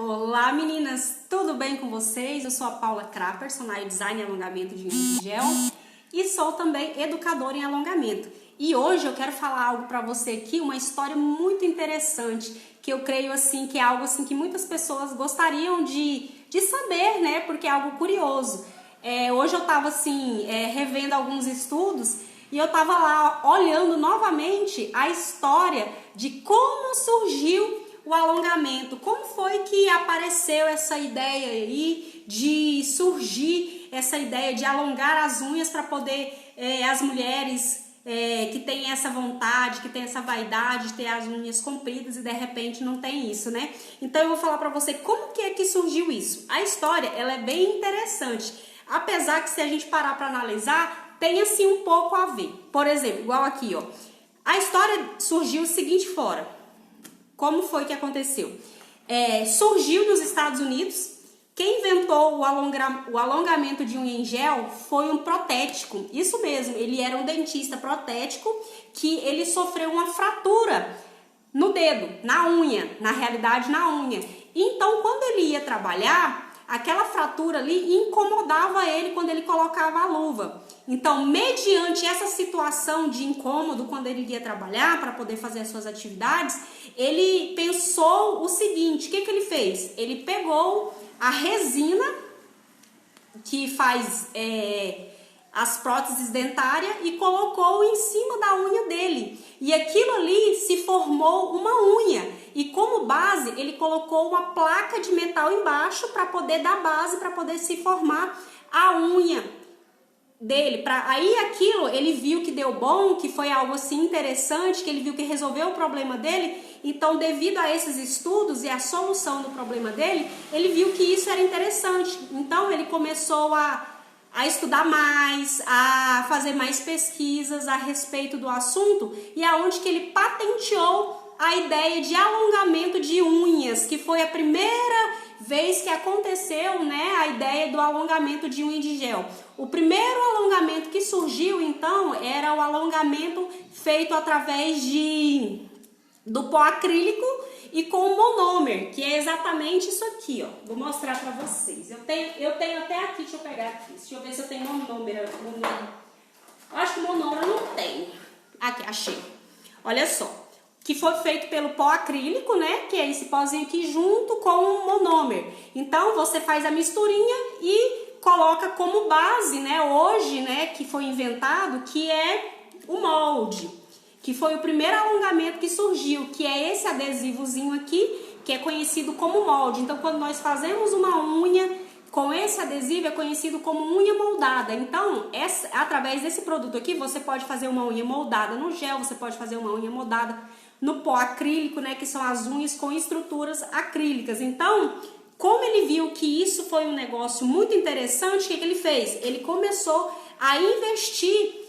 Olá meninas, tudo bem com vocês? Eu sou a Paula Kra, personal design e alongamento de unha de gel e sou também educadora em alongamento. E hoje eu quero falar algo para você aqui, uma história muito interessante, que eu creio assim que é algo assim que muitas pessoas gostariam de saber, né? Porque é algo curioso. Hoje eu estava assim revendo alguns estudos e eu estava lá olhando novamente a história de como surgiu o alongamento, como foi que apareceu essa ideia aí de surgir essa ideia de alongar as unhas para poder as mulheres que têm essa vontade, que têm essa vaidade de ter as unhas compridas e de repente não tem isso, né? Então eu vou falar para você como que é que surgiu isso. A história, ela é bem interessante, apesar que se a gente parar para analisar, tem assim um pouco a ver. Por exemplo, igual aqui, ó. A história surgiu o seguinte fora. Como foi que aconteceu? Surgiu nos Estados Unidos. Quem inventou o alongamento de unha em gel foi um protético. Isso mesmo, ele era um dentista protético que ele sofreu uma fratura no dedo, na unha, na realidade na unha. Então, quando ele ia trabalhar, aquela fratura ali incomodava ele quando ele colocava a luva. Então, mediante essa situação de incômodo quando ele ia trabalhar para poder fazer as suas atividades, ele pensou o seguinte: o que ele fez? Ele pegou a resina que faz as próteses dentárias e colocou em cima da unha dele. E aquilo ali se formou uma unha. E como base, ele colocou uma placa de metal embaixo para poder dar base, para poder se formar a unha dele. Aí aquilo ele viu que deu bom, que foi algo assim interessante, que ele viu que resolveu o problema dele. Então, devido a esses estudos e a solução do problema dele, ele viu que isso era interessante. Então, ele começou a estudar mais, a fazer mais pesquisas a respeito do assunto, e aonde que ele patenteou a ideia de alongamento de unhas, que foi a primeira vez que aconteceu, né, a ideia do alongamento de unha de gel. O primeiro alongamento que surgiu, então, era o alongamento feito através do pó acrílico e com monômer, que é exatamente isso aqui, ó. Vou mostrar pra vocês. Eu tenho até aqui, deixa eu pegar aqui. Deixa eu ver se eu tenho monômer. Eu acho que monômer eu não tenho. Aqui, achei. Olha só. Que foi feito pelo pó acrílico, né? Que é esse pozinho aqui junto com o monômer. Então, você faz a misturinha e coloca como base, né? Hoje, né? Que foi inventado, que é o molde. Que foi o primeiro alongamento que surgiu, que é esse adesivozinho aqui, que é conhecido como molde. Então, quando nós fazemos uma unha com esse adesivo, é conhecido como unha moldada. Então, através desse produto aqui, você pode fazer uma unha moldada no gel, você pode fazer uma unha moldada no pó acrílico, né, que são as unhas com estruturas acrílicas. Então, como ele viu que isso foi um negócio muito interessante, o que ele fez? Ele começou a investir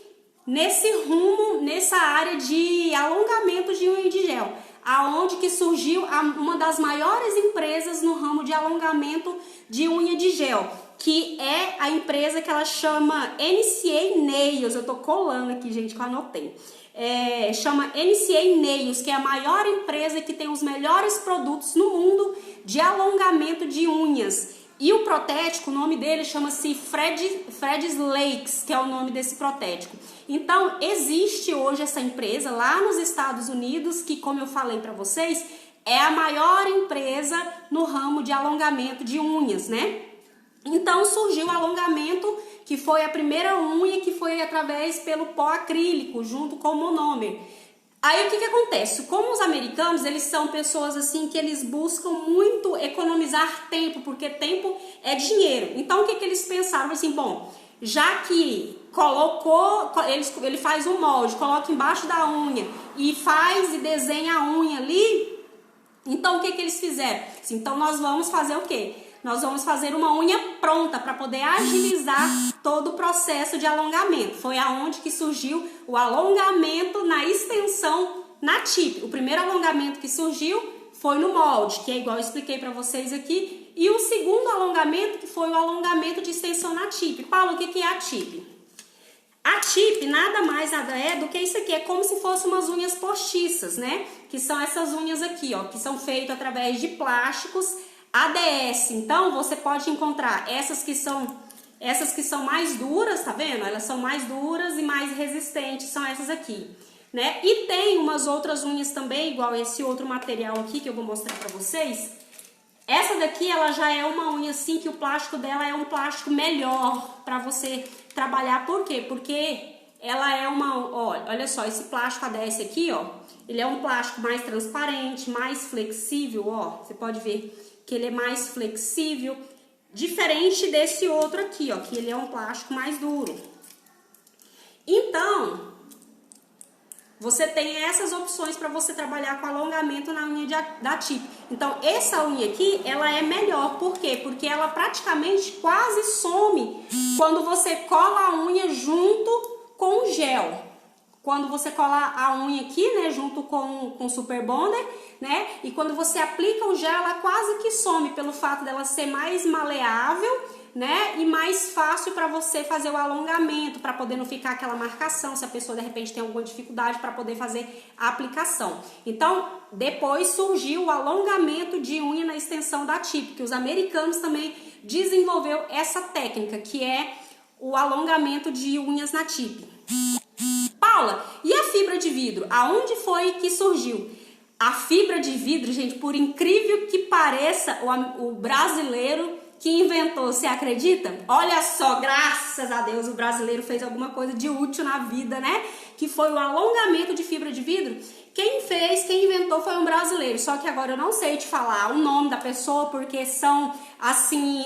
nesse rumo, nessa área de alongamento de unha de gel, aonde que surgiu uma das maiores empresas no ramo de alongamento de unha de gel, que é a empresa que ela chama NCA Nails. Eu tô colando aqui, gente, que eu anotei. Chama NCA Nails, que é a maior empresa que tem os melhores produtos no mundo de alongamento de unhas. E o protético, o nome dele chama-se Fred's Lakes, que é o nome desse protético. Então, existe hoje essa empresa lá nos Estados Unidos, que, como eu falei para vocês, é a maior empresa no ramo de alongamento de unhas, né? Então, surgiu o alongamento, que foi a primeira unha que foi através pelo pó acrílico, junto com o monômer. Aí o que acontece? Como os americanos, eles são pessoas assim que eles buscam muito economizar tempo, porque tempo é dinheiro. Então o que eles pensaram? Assim, bom, já que ele faz um molde, coloca embaixo da unha e faz e desenha a unha ali, então o que eles fizeram? Assim, então nós vamos fazer o quê? Nós vamos fazer uma unha pronta para poder agilizar todo o processo de alongamento. Foi aonde que surgiu o alongamento na extensão na tip. O primeiro alongamento que surgiu foi no molde, que é igual eu expliquei para vocês aqui. E o segundo alongamento, que foi o alongamento de extensão na tip. Paulo, o que é a tip? A tip nada mais nada é do que isso aqui. É como se fossem umas unhas postiças, né? Que são essas unhas aqui, ó, que são feitas através de plásticos ADS, então você pode encontrar essas que são mais duras, tá vendo? Elas são mais duras e mais resistentes, são essas aqui, né? E tem umas outras unhas também, igual esse outro material aqui que eu vou mostrar pra vocês. Essa daqui, ela já é uma unha assim que o plástico dela é um plástico melhor pra você trabalhar. Por quê? Porque ela é uma, olha só, esse plástico ADS aqui, ó, ele é um plástico mais transparente, mais flexível, ó. Você pode ver que ele é mais flexível, diferente desse outro aqui, ó, que ele é um plástico mais duro. Então, você tem essas opções para você trabalhar com alongamento na unha da Tip. Então, essa unha aqui, ela é melhor. Por quê? Porque ela praticamente quase some quando você cola a unha junto com o gel. Quando você cola a unha aqui, né, junto com o Super Bonder, né, e quando você aplica o gel, ela quase que some pelo fato dela ser mais maleável, né, e mais fácil para você fazer o alongamento, para poder não ficar aquela marcação, se a pessoa de repente tem alguma dificuldade para poder fazer a aplicação. Então, depois surgiu o alongamento de unha na extensão da Tip, que os americanos também desenvolveu essa técnica, que é o alongamento de unhas na Tip. Paula, e a fibra de vidro? Aonde foi que surgiu? A fibra de vidro, gente, por incrível que pareça, o brasileiro que inventou, você acredita? Olha só, graças a Deus o brasileiro fez alguma coisa de útil na vida, né? Que foi o alongamento de fibra de vidro. Quem inventou foi um brasileiro, só que agora eu não sei te falar o nome da pessoa, porque são, assim,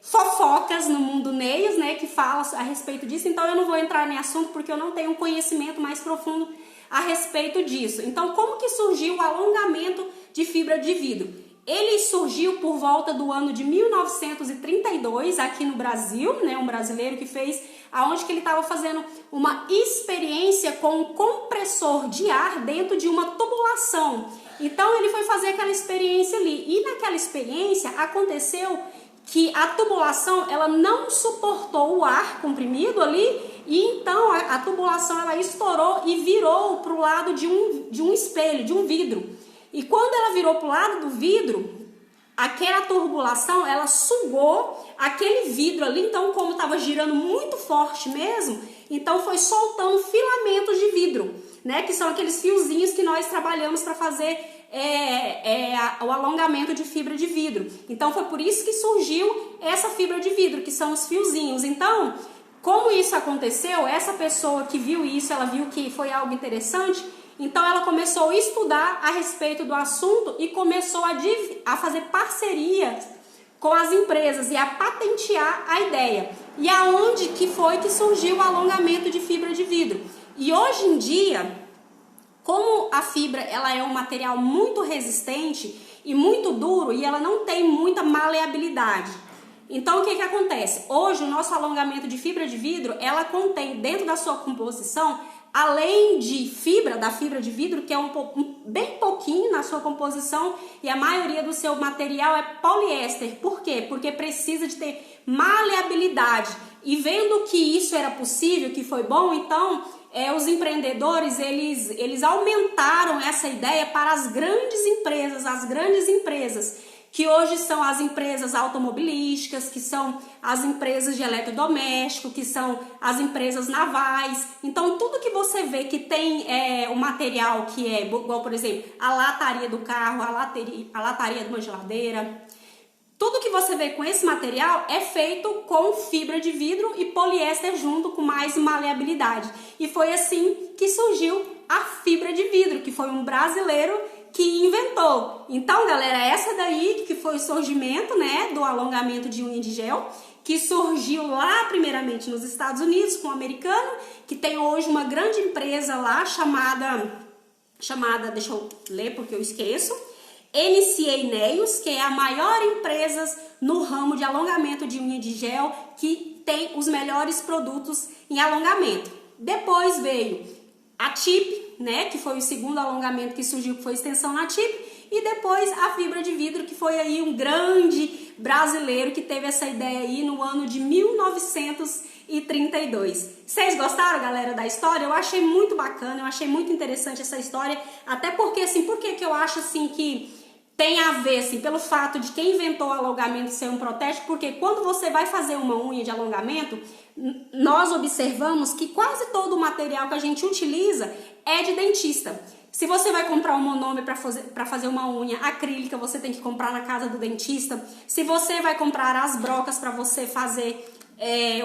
fofocas no mundo nails, né, que fala a respeito disso, então eu não vou entrar nesse assunto porque eu não tenho um conhecimento mais profundo a respeito disso. Então, como que surgiu o alongamento de fibra de vidro? Ele surgiu por volta do ano de 1932 aqui no Brasil, né, um brasileiro que fez, aonde que ele estava fazendo uma experiência com um compressor de ar dentro de uma tubulação. Então, ele foi fazer aquela experiência ali, e naquela experiência aconteceu que a tubulação ela não suportou o ar comprimido ali e então a tubulação ela estourou e virou para o lado de um espelho, de um vidro. E quando ela virou para o lado do vidro, aquela turbulação ela sugou aquele vidro ali, então como estava girando muito forte mesmo, então foi soltando filamentos de vidro, né, que são aqueles fiozinhos que nós trabalhamos para fazer o alongamento de fibra de vidro. Então foi por isso que surgiu essa fibra de vidro, que são os fiozinhos. Então, como isso aconteceu, essa pessoa que viu isso, ela viu que foi algo interessante, então ela começou a estudar a respeito do assunto e começou a fazer parcerias com as empresas e a patentear a ideia. E aonde que foi que surgiu o alongamento de fibra de vidro? E hoje em dia, como a fibra ela é um material muito resistente e muito duro e ela não tem muita maleabilidade, então o que acontece? Hoje o nosso alongamento de fibra de vidro, ela contém dentro da sua composição, além de da fibra de vidro, que é bem pouquinho na sua composição, e a maioria do seu material é poliéster. Por quê? Porque precisa de ter maleabilidade. E vendo que isso era possível, que foi bom, então os empreendedores eles aumentaram essa ideia para as grandes empresas, que hoje são as empresas automobilísticas, que são as empresas de eletrodoméstico, que são as empresas navais. Então, tudo que você vê que tem o material que é igual, por exemplo, a lataria do carro, a lataria de uma geladeira, tudo que você vê com esse material é feito com fibra de vidro e poliéster junto com mais maleabilidade. E foi assim que surgiu a fibra de vidro, que foi um brasileiro que inventou. Então, galera, essa daí que foi o surgimento, né, do alongamento de unha de gel, que surgiu lá primeiramente nos Estados Unidos com um americano, que tem hoje uma grande empresa lá chamada, deixa eu ler porque eu esqueço, NCA Nails, que é a maior empresa no ramo de alongamento de unha de gel, que tem os melhores produtos em alongamento. Depois veio a Tip, né, que foi o segundo alongamento que surgiu, que foi extensão na Tip, e depois a fibra de vidro, que foi aí um grande brasileiro que teve essa ideia aí no ano de 1932. Vocês gostaram, galera, da história? Eu achei muito bacana, eu achei muito interessante essa história, até porque, assim, por que eu acho, assim, que tem a ver, assim, pelo fato de quem inventou o alongamento ser um protético, porque quando você vai fazer uma unha de alongamento, nós observamos que quase todo o material que a gente utiliza é de dentista. Se você vai comprar um monômero para fazer uma unha acrílica, você tem que comprar na casa do dentista. Se você vai comprar as brocas para você fazer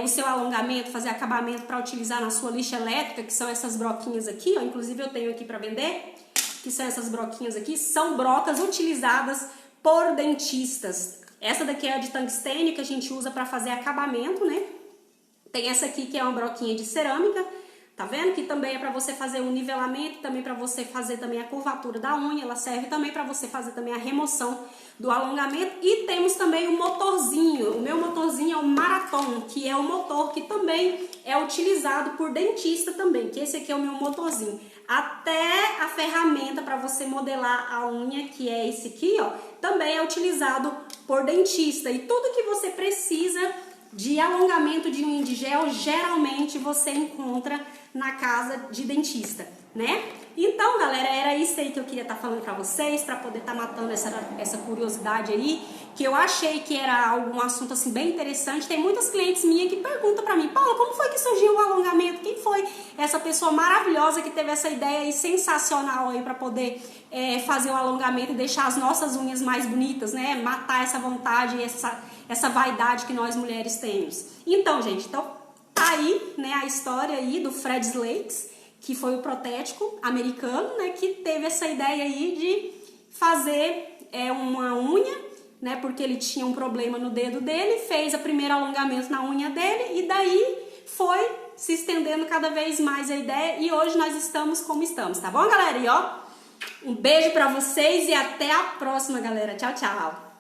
o seu alongamento, fazer acabamento para utilizar na sua lixa elétrica, que são essas broquinhas aqui, ó, inclusive eu tenho aqui para vender, que são essas broquinhas aqui, são brocas utilizadas por dentistas. Essa daqui é a de tungstênio que a gente usa para fazer acabamento, né? Tem essa aqui que é uma broquinha de cerâmica, tá vendo? Que também é para você fazer um nivelamento, também para você fazer também a curvatura da unha, ela serve também para você fazer também a remoção do alongamento. E temos também o motorzinho, o meu motorzinho é o Marathon, que é um motor que também é utilizado por dentista também, que esse aqui é o meu motorzinho. Até a ferramenta para você modelar a unha, que é esse aqui, ó, também é utilizado por dentista. E tudo que você precisa de alongamento de unha de gel, geralmente você encontra na casa de dentista, né? Então, galera, era isso aí que eu queria estar falando pra vocês, pra poder estar matando essa curiosidade aí, que eu achei que era um assunto, assim, bem interessante. Tem muitas clientes minhas que perguntam pra mim, Paula, como foi que surgiu o alongamento? Quem foi essa pessoa maravilhosa que teve essa ideia aí sensacional aí pra poder fazer o alongamento e deixar as nossas unhas mais bonitas, né? Matar essa vontade e essa vaidade que nós mulheres temos. Então, gente, tá aí, né, a história aí do Fred Slakes, que foi o protético americano, né, que teve essa ideia aí de fazer uma unha, né, porque ele tinha um problema no dedo dele, fez o primeiro alongamento na unha dele e daí foi se estendendo cada vez mais a ideia e hoje nós estamos como estamos, tá bom, galera? E ó, um beijo pra vocês e até a próxima, galera. Tchau, tchau!